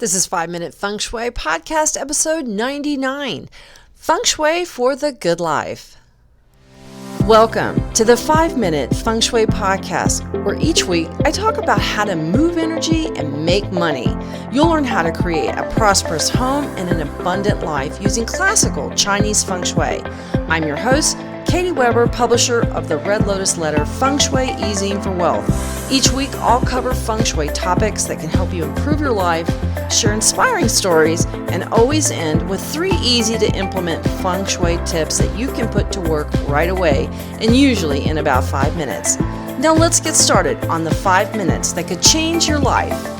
This is 5 Minute Feng Shui Podcast episode 99, Feng Shui for the Good Life. Welcome to the 5 Minute Feng Shui Podcast, where each week I talk about how to move energy and make money. You'll learn how to create a prosperous home and an abundant life using classical Chinese Feng Shui. I'm your host, Katie Weber, publisher of the Red Lotus Letter, Feng Shui Easing for Wealth. Each week, I'll cover Feng Shui topics that can help you improve your life, share inspiring stories, and always end with 3 easy-to-implement Feng Shui tips that you can put to work right away, and usually in about 5 minutes. Now let's get started on the 5 minutes that could change your life.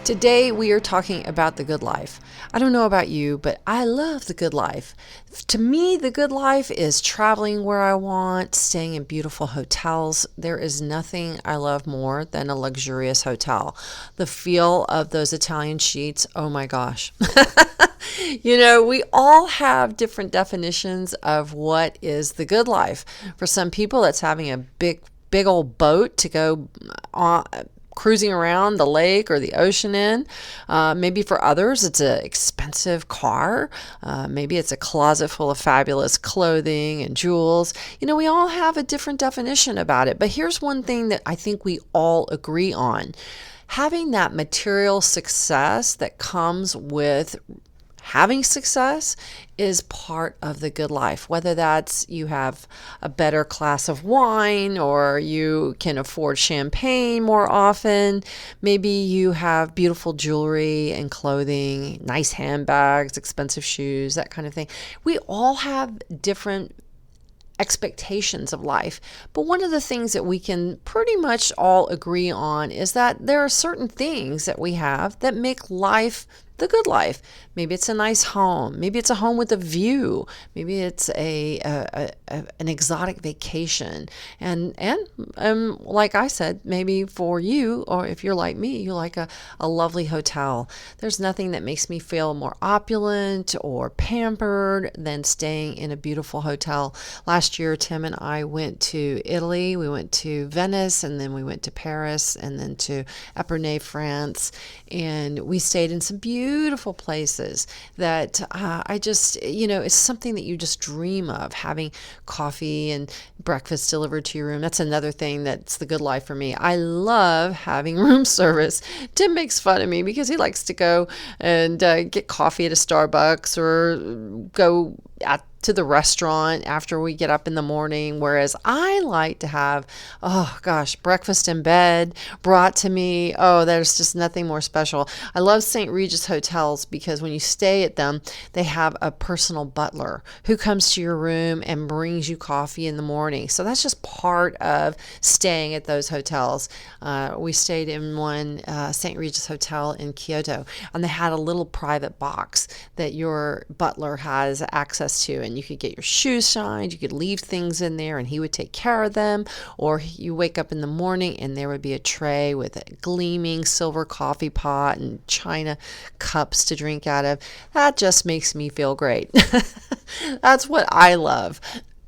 Today we are talking about the good life. I don't know about you, but I love the good life. To me, the good life is traveling where I want, staying in beautiful hotels. There is nothing I love more than a luxurious hotel. The feel of those Italian sheets, oh my gosh. We all have different definitions of what is the good life. For some people, that's having a big old boat to go on, cruising around the lake or the ocean in. Maybe for others, it's an expensive car. Maybe it's a closet full of fabulous clothing and jewels. We all have a different definition about it. But here's one thing that I think we all agree on. Having that material success that comes with having success is part of the good life, whether that's you have a better glass of wine or you can afford champagne more often. Maybe you have beautiful jewelry and clothing, nice handbags, expensive shoes, that kind of thing. We all have different expectations of life. But one of the things that we can pretty much all agree on is that there are certain things that we have that make life the good life. Maybe it's a nice home. Maybe it's a home with a view. Maybe it's an exotic vacation. And like I said, maybe for you, or if you're like me, you like a lovely hotel. There's nothing that makes me feel more opulent or pampered than staying in a beautiful hotel. Last year, Tim and I went to Italy. We went to Venice, and then we went to Paris, and then to Epernay, France. And we stayed in some beautiful places that I just, it's something that you just dream of, having coffee and breakfast delivered to your room. That's another thing that's the good life for me. I love having room service. Tim makes fun of me because he likes to go and get coffee at a Starbucks or go to the restaurant after we get up in the morning, whereas I like to have, breakfast in bed brought to me. Oh, there's just nothing more special. I love St. Regis hotels because when you stay at them, they have a personal butler who comes to your room and brings you coffee in the morning. So that's just part of staying at those hotels. We stayed in one St. Regis hotel in Kyoto, and they had a little private box that your butler has access to, and you could get your shoes shined, you could leave things in there and he would take care of them. Or you wake up in the morning and there would be a tray with a gleaming silver coffee pot and china cups to drink out of. That just makes me feel great. That's what I love.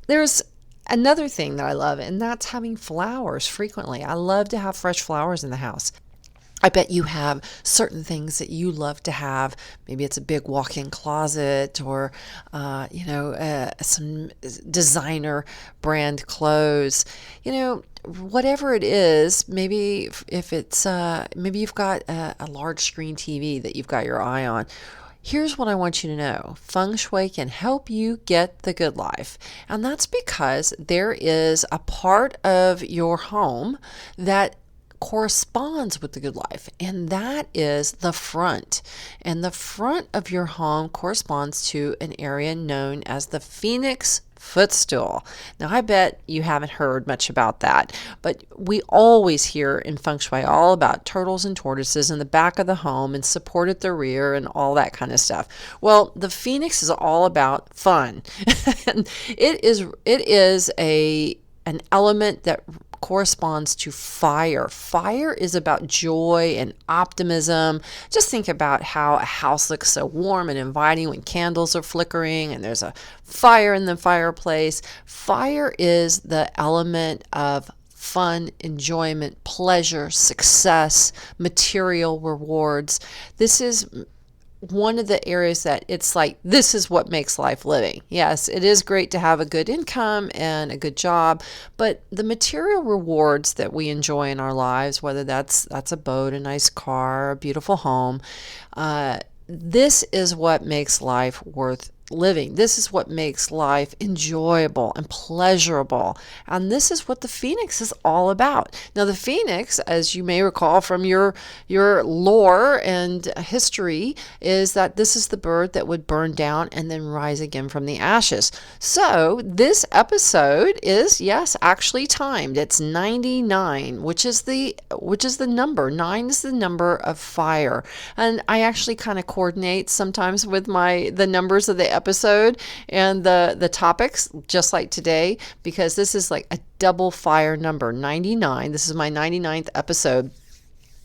There's another thing that I love, and that's having flowers frequently. I love to have fresh flowers in the house. I bet you have certain things that you love to have. Maybe it's a big walk-in closet or, some designer brand clothes. Whatever it is, maybe if it's, maybe you've got a large screen TV that you've got your eye on. Here's what I want you to know. Feng Shui can help you get the good life. And that's because there is a part of your home that corresponds with the good life, and that is the front. And the front of your home corresponds to an area known as the Phoenix footstool. Now, I bet you haven't heard much about that, but we always hear in Feng Shui all about turtles and tortoises in the back of the home and support at the rear and all that kind of stuff. Well, the Phoenix is all about fun. And it is an element that corresponds to fire. Fire is about joy and optimism. Just think about how a house looks so warm and inviting when candles are flickering and there's a fire in the fireplace. Fire is the element of fun, enjoyment, pleasure, success, material rewards. This is one of the areas that it's like, this is what makes life living. Yes, it is great to have a good income and a good job, but the material rewards that we enjoy in our lives, whether that's a boat, a nice car, a beautiful home, this is what makes life worth living. This is what makes life enjoyable and pleasurable. And this is what the phoenix is all about. Now, the phoenix, as you may recall from your lore and history, is that this is the bird that would burn down and then rise again from the ashes. So this episode is, yes, actually timed. It's 99, which is the number. 9 is the number of fire. And I actually kind of coordinate sometimes with the numbers of the episode and the topics, just like today, because this is like a double fire number, 99. This is my 99th episode.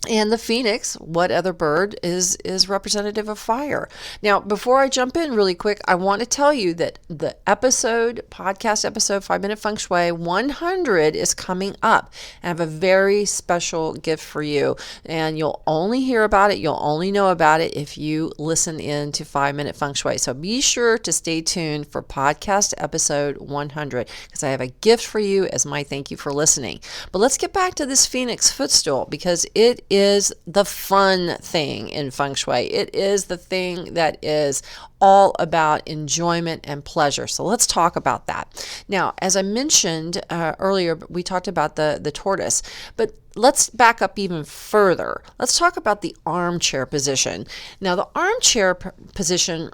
And the phoenix, what other bird, is representative of fire. Now, before I jump in really quick, I want to tell you that the podcast episode, 5 Minute Feng Shui 100 is coming up. I have a very special gift for you. And you'll only hear about it, you'll only know about it if you listen in to 5 Minute Feng Shui. So be sure to stay tuned for podcast episode 100, because I have a gift for you as my thank you for listening. But let's get back to this phoenix footstool, because it is the fun thing in Feng Shui. It is the thing that is all about enjoyment and pleasure. So let's talk about that. Now, as I mentioned earlier, we talked about the tortoise, but let's back up even further. Let's talk about the armchair position. Now, the armchair position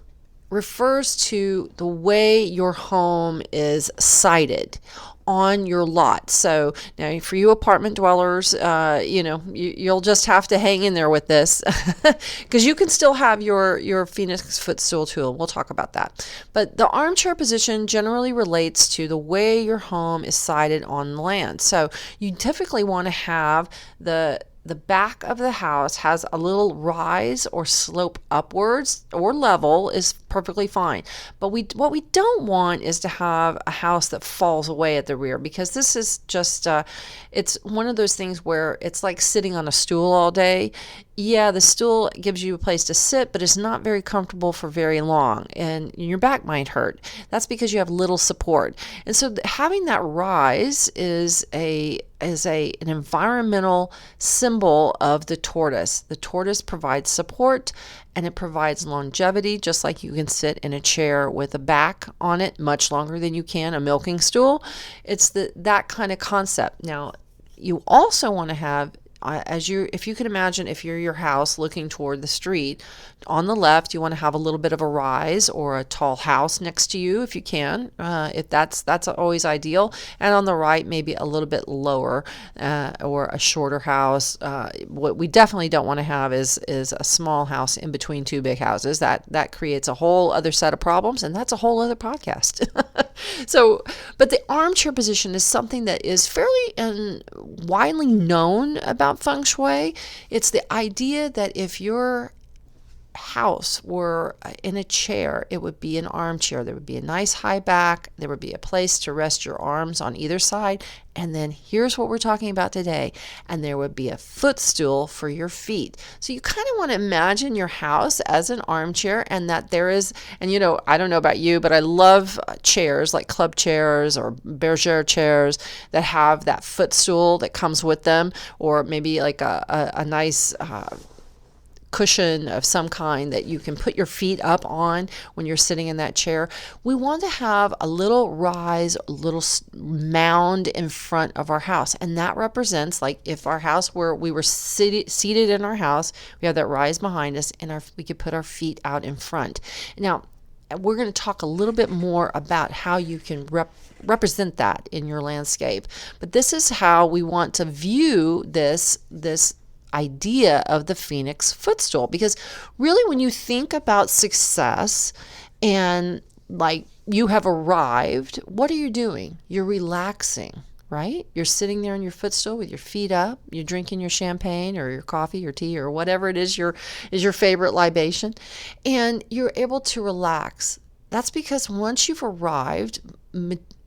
refers to the way your home is sited on your lot. So now for you apartment dwellers, you'll just have to hang in there with this because you can still have your phoenix footstool tool. We'll talk about that. But the armchair position generally relates to the way your home is sited on land. So you typically want to have the back of the house has a little rise or slope upwards, or level is perfectly fine. But what we don't want is to have a house that falls away at the rear, because this is just it's one of those things where it's like sitting on a stool all day. Yeah, the stool gives you a place to sit, but it's not very comfortable for very long, and your back might hurt. That's because you have little support. And so having that rise is an environmental symbol of the tortoise. The tortoise provides support and it provides longevity, just like you can sit in a chair with a back on it much longer than you can a milking stool. It's that kind of concept. Now, you also want to have, if you can imagine, if you're your house looking toward the street, on the left you want to have a little bit of a rise or a tall house next to you if you can. If that's always ideal. And on the right, maybe a little bit lower or a shorter house. What we definitely don't want to have is a small house in between two big houses. That creates a whole other set of problems, and that's a whole other podcast. But the armchair position is something that is fairly widely known about Feng Shui. It's the idea that if your house were in a chair, it would be an armchair. There would be a nice high back. There would be a place to rest your arms on either side. And then here's what we're talking about today. And there would be a footstool for your feet. So you kind of want to imagine your house as an armchair, and that there is, and I don't know about you, but I love chairs like club chairs or bergère chairs that have that footstool that comes with them, or maybe like a nice cushion of some kind that you can put your feet up on when you're sitting in that chair. We want to have a little rise, a little mound in front of our house, and that represents, like, if our house we were seated in our house, we have that rise behind us, and we could put our feet out in front. Now, we're going to talk a little bit more about how you can represent that in your landscape, but this is how we want to view this idea of the phoenix footstool. Because really, when you think about success and like you have arrived, what are you doing? You're relaxing. right? You're sitting there on your footstool with your feet up, you're drinking your champagne or your coffee or tea or whatever it is your favorite libation, and you're able to relax. That's because once you've arrived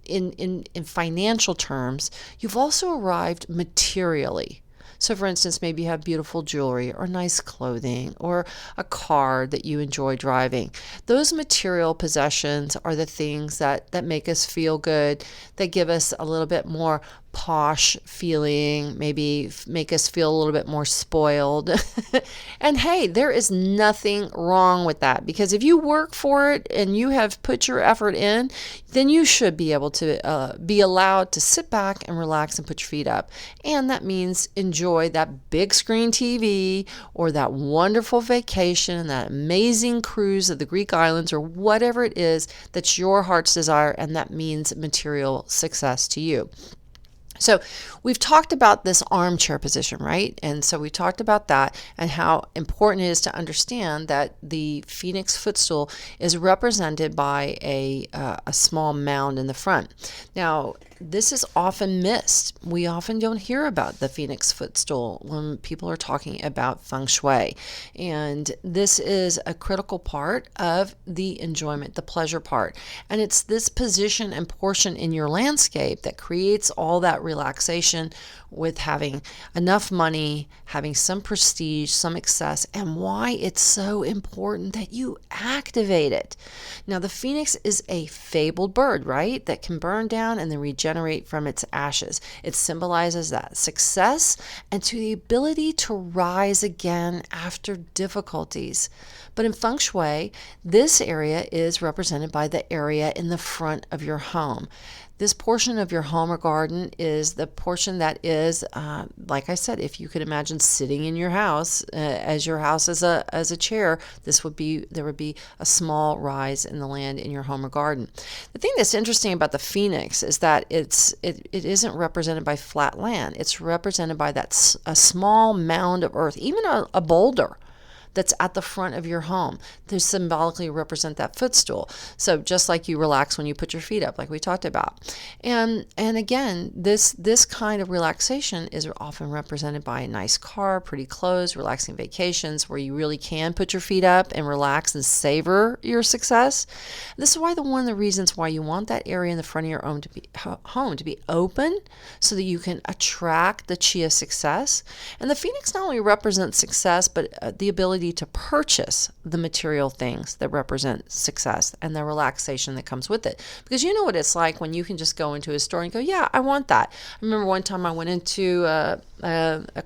in financial terms, you've also arrived materially. So, for instance, maybe you have beautiful jewelry or nice clothing or a car that you enjoy driving. Those material possessions are the things that make us feel good, that give us a little bit more posh feeling, maybe make us feel a little bit more spoiled. And hey, there is nothing wrong with that, because if you work for it and you have put your effort in, then you should be able to be allowed to sit back and relax and put your feet up. And that means enjoy that big screen TV or that wonderful vacation, that amazing cruise of the Greek islands or whatever it is that's your heart's desire, and that means material success to you. So we've talked about this armchair position, right? And so we talked about that and how important it is to understand that the Phoenix footstool is represented by a small mound in the front. Now, this is often missed. We often don't hear about the Phoenix footstool when people are talking about Feng Shui. And this is a critical part of the enjoyment, the pleasure part. And it's this position and portion in your landscape that creates all that relaxation with having enough money, having some prestige, some excess, and why it's so important that you activate it. Now, the phoenix is a fabled bird, right? That can burn down and then regenerate from its ashes. It symbolizes that success and to the ability to rise again after difficulties. But in Feng Shui, this area is represented by the area in the front of your home. This portion of your home or garden is the portion that is, like I said, if you could imagine sitting in your house as your house as a chair, there would be a small rise in the land in your home or garden. The thing that's interesting about the phoenix is that it isn't represented by flat land. It's represented by a small mound of earth, even a boulder that's at the front of your home to symbolically represent that footstool. So just like you relax when you put your feet up, like we talked about. And again, this kind of relaxation is often represented by a nice car, pretty clothes, relaxing vacations where you really can put your feet up and relax and savor your success. This is why one of the reasons why you want that area in the front of your home to be open so that you can attract the chi of success. And the phoenix not only represents success, but the ability to purchase the material things that represent success and the relaxation that comes with it. Because you know what it's like when you can just go into a store and go, yeah, I want that. I remember one time I went into a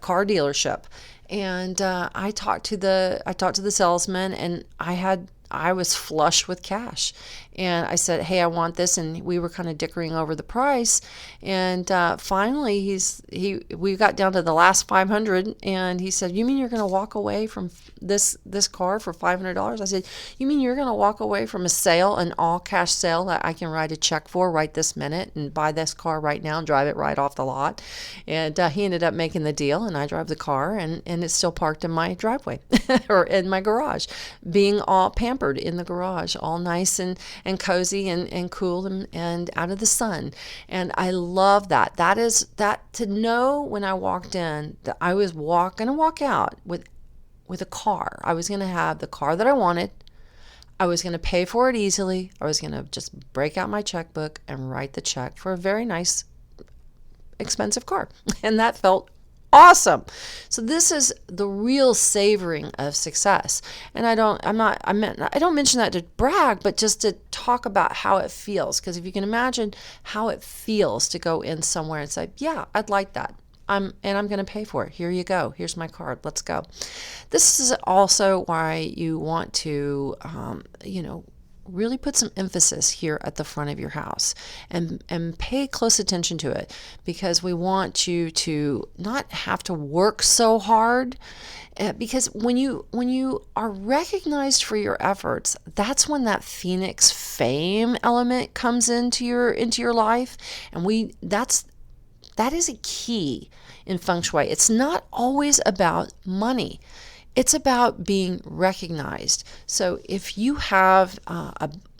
car dealership, and I talked to the salesman, and I was flush with cash. And I said, hey, I want this. And we were kind of dickering over the price. And finally, we got down to the last $500. And he said, you mean you're going to walk away from this car for $500? I said, you mean you're going to walk away from a sale, an all cash sale that I can write a check for right this minute and buy this car right now and drive it right off the lot? And he ended up making the deal. And I drive the car, and it's still parked in my driveway or in my garage, being all pampered in the garage, all nice and cozy and cool and out of the sun. And I love that. That is that to know when I walked in that I was going to walk out with a car. I was going to have the car that I wanted. I was going to pay for it easily. I was going to just break out my checkbook and write the check for a very nice, expensive car. And that felt awesome. So this is the real savoring of success. And I don't mention that to brag, but just to talk about how it feels. Because if you can imagine how it feels to go in somewhere and say, yeah, I'd like that. I'm going to pay for it. Here you go. Here's my card. Let's go. This is also why you want to, really put some emphasis here at the front of your house and pay close attention to it, because we want you to not have to work so hard. Because when you are recognized for your efforts, that's when that phoenix fame element comes into your life, and that is a key in Feng Shui. It's not always about money. It's about being recognized. So if you have,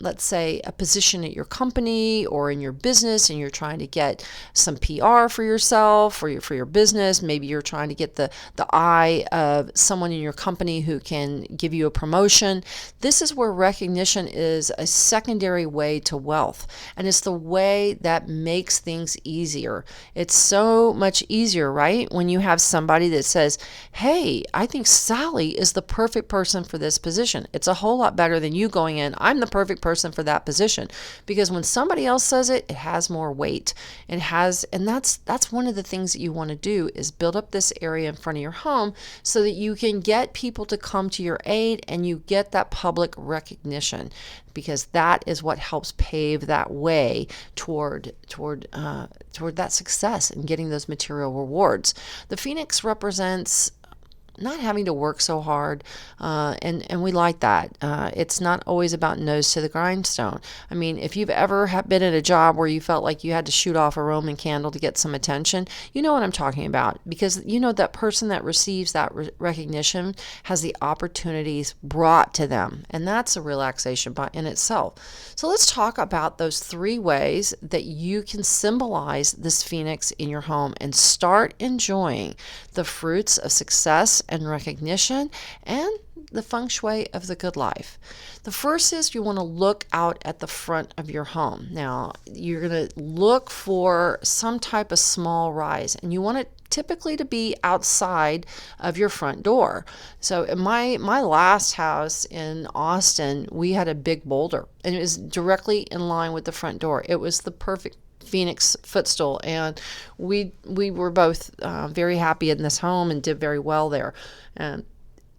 let's say, a position at your company or in your business, and you're trying to get some PR for yourself or for your business, maybe you're trying to get the eye of someone in your company who can give you a promotion. This is where recognition is a secondary way to wealth, and it's the way that makes things easier. It's so much easier, right? When you have somebody that says, hey, I think Sally is the perfect person for this position. It's a whole lot better than you going in, I'm the perfect person for that position. Because when somebody else says it, it has more weight. And that's one of the things that you want to do, is build up this area in front of your home so that you can get people to come to your aid and you get that public recognition, because that is what helps pave that way toward that success and getting those material rewards. The Phoenix represents not having to work so hard, and we like that. It's not always about nose to the grindstone. I mean, if you've ever been in a job where you felt like you had to shoot off a Roman candle to get some attention, you know what I'm talking about, because you know that person that receives that recognition has the opportunities brought to them, and that's a relaxation in itself. So let's talk about those 3 ways that you can symbolize this Phoenix in your home and start enjoying the fruits of success and recognition and the Feng Shui of the good life. The first is you want to look out at the front of your home. Now, you're going to look for some type of small rise, and you want it typically to be outside of your front door. So in my last house in Austin, we had a big boulder, and it was directly in line with the front door. It was the perfect Phoenix footstool, and we were both very happy in this home and did very well there. And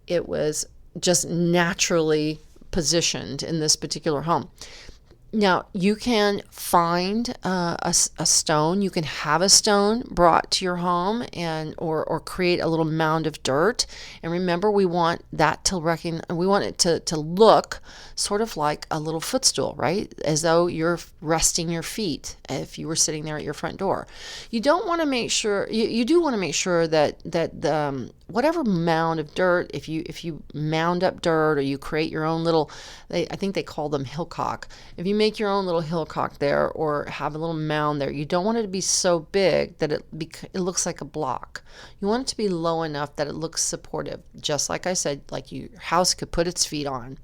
it was just naturally positioned in this particular home. Now, you can find a stone. You can have a stone brought to your home, or create a little mound of dirt. And remember, we want that we want it to look sort of like a little footstool, right? As though you're resting your feet if you were sitting there at your front door. You don't want to make sure you do want to make sure that whatever mound of dirt, if you mound up dirt, or you create your own little, I think they call them hillcock. If you make your own little hillcock there, or have a little mound there, you don't want it to be so big that it looks like a block. You want it to be low enough that it looks supportive, just like I said, like your house could put its feet on.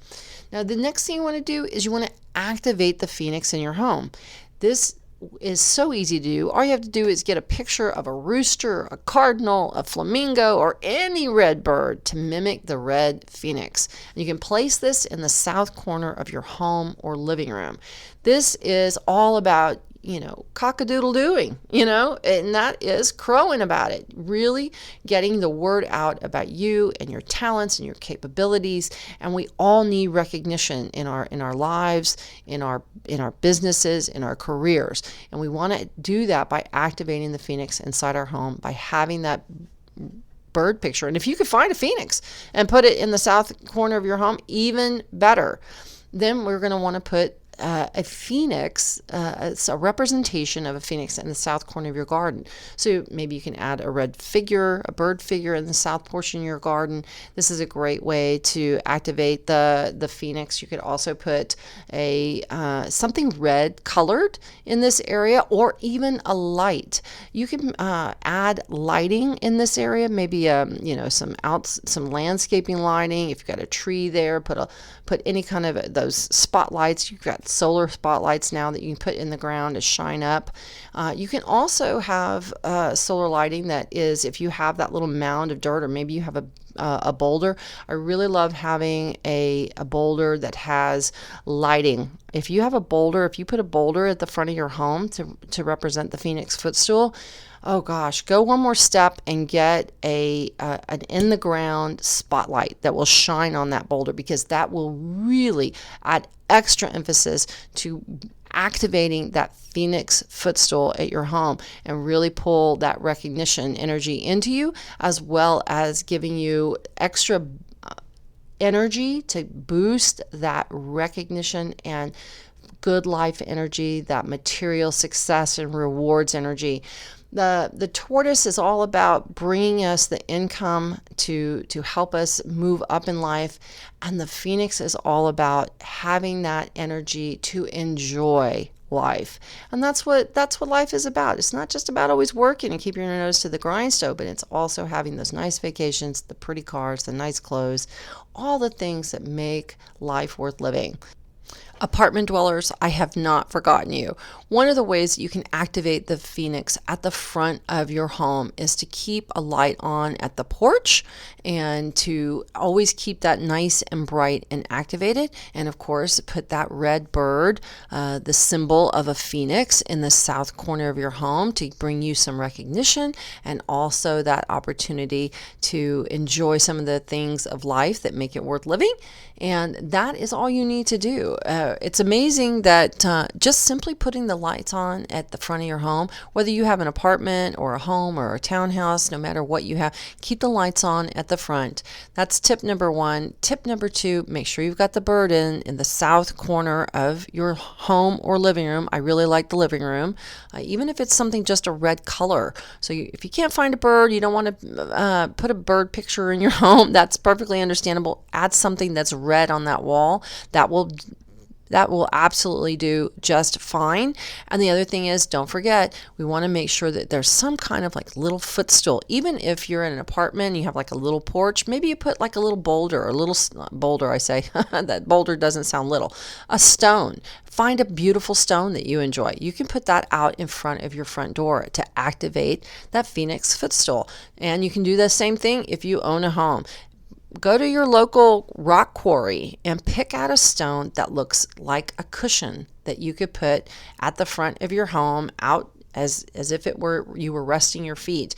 Now, the next thing you want to do is you want to activate the Phoenix in your home. This is so easy to do. All you have to do is get a picture of a rooster, a cardinal, a flamingo, or any red bird to mimic the red phoenix. And you can place this in the south corner of your home or living room. This is all about, cock-a-doodle-dooing, and that is crowing about it, really getting the word out about you and your talents and your capabilities. And we all need recognition in our lives, in our businesses, in our careers. And we want to do that by activating the Phoenix inside our home, by having that bird picture. And if you could find a Phoenix and put it in the south corner of your home, even better. Then we're going to want to put a phoenix, it's a representation of a phoenix in the south corner of your garden. So maybe you can add a red figure, a bird figure in the south portion of your garden. This is a great way to activate the phoenix. You could also put a something red colored in this area, or even a light. You can add lighting in this area, maybe some landscaping lighting. If you've got a tree there, put any kind of those spotlights. You've got solar spotlights now that you can put in the ground to shine up. You can also have solar lighting that is, if you have that little mound of dirt, or maybe you have a boulder. I really love having a boulder that has lighting. If you put a boulder at the front of your home to represent the Phoenix footstool, oh gosh, go one more step and get an in the ground spotlight that will shine on that boulder, because that will really add extra emphasis to activating that Phoenix footstool at your home and really pull that recognition energy into you, as well as giving you extra energy to boost that recognition and good life energy, that material success and rewards energy. The tortoise is all about bringing us the income to help us move up in life, and the phoenix is all about having that energy to enjoy life. And that's what life is about. It's not just about always working and keeping your nose to the grindstone, but it's also having those nice vacations, the pretty cars, the nice clothes, all the things that make life worth living. Apartment dwellers, I have not forgotten you. One of the ways you can activate the phoenix at the front of your home is to keep a light on at the porch and to always keep that nice and bright and activated. And of course, put that red bird, the symbol of a phoenix, in the south corner of your home to bring you some recognition and also that opportunity to enjoy some of the things of life that make it worth living. And that is all you need to do. It's amazing that just simply putting the lights on at the front of your home, whether you have an apartment or a home or a townhouse, no matter what you have, keep the lights on at the front. That's tip number one. Tip number two, make sure you've got the bird in the south corner of your home or living room. I really like the living room, even if it's something just a red color. So if you can't find a bird, you don't want to put a bird picture in your home, that's perfectly understandable. Add something that's red on that wall. That will absolutely do just fine. And the other thing is, don't forget, we want to make sure that there's some kind of like little footstool. Even if you're in an apartment, you have like a little porch, maybe you put like a little boulder, or a little boulder, I say, that boulder doesn't sound little, a stone. Find a beautiful stone that you enjoy. You can put that out in front of your front door to activate that phoenix footstool. And you can do the same thing if you own a home. Go to your local rock quarry and pick out a stone that looks like a cushion that you could put at the front of your home, out as if it were you were resting your feet.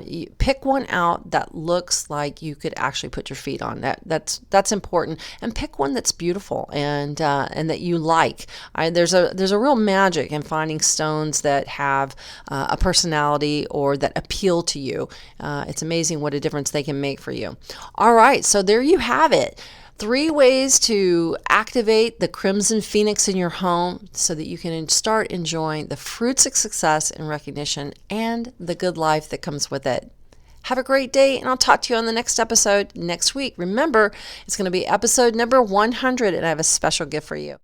You pick one out that looks like you could actually put your feet on. That's important. And pick one that's beautiful and that you like. There's a real magic in finding stones that have a personality or that appeal to you. It's amazing what a difference they can make for you. All right, so there you have it. 3 ways to activate the crimson phoenix in your home so that you can start enjoying the fruits of success and recognition and the good life that comes with it. Have a great day, and I'll talk to you on the next episode next week. Remember, it's going to be episode number 100, and I have a special gift for you.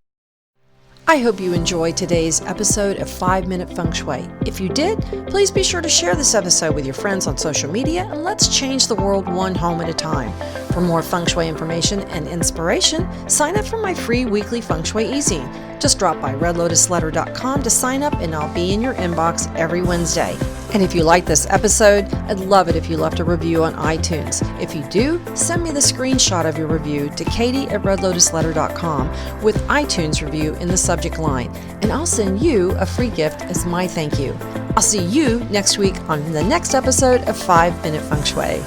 I hope you enjoyed today's episode of 5-Minute Feng Shui. If you did, please be sure to share this episode with your friends on social media, and let's change the world one home at a time. For more Feng Shui information and inspiration, sign up for my free weekly Feng Shui Easy. Just drop by redlotusletter.com to sign up, and I'll be in your inbox every Wednesday. And if you like this episode, I'd love it if you left a review on iTunes. If you do, send me the screenshot of your review to katie@redlotusletter.com with iTunes review in the subject line, and I'll send you a free gift as my thank you. I'll see you next week on the next episode of 5-Minute Feng Shui.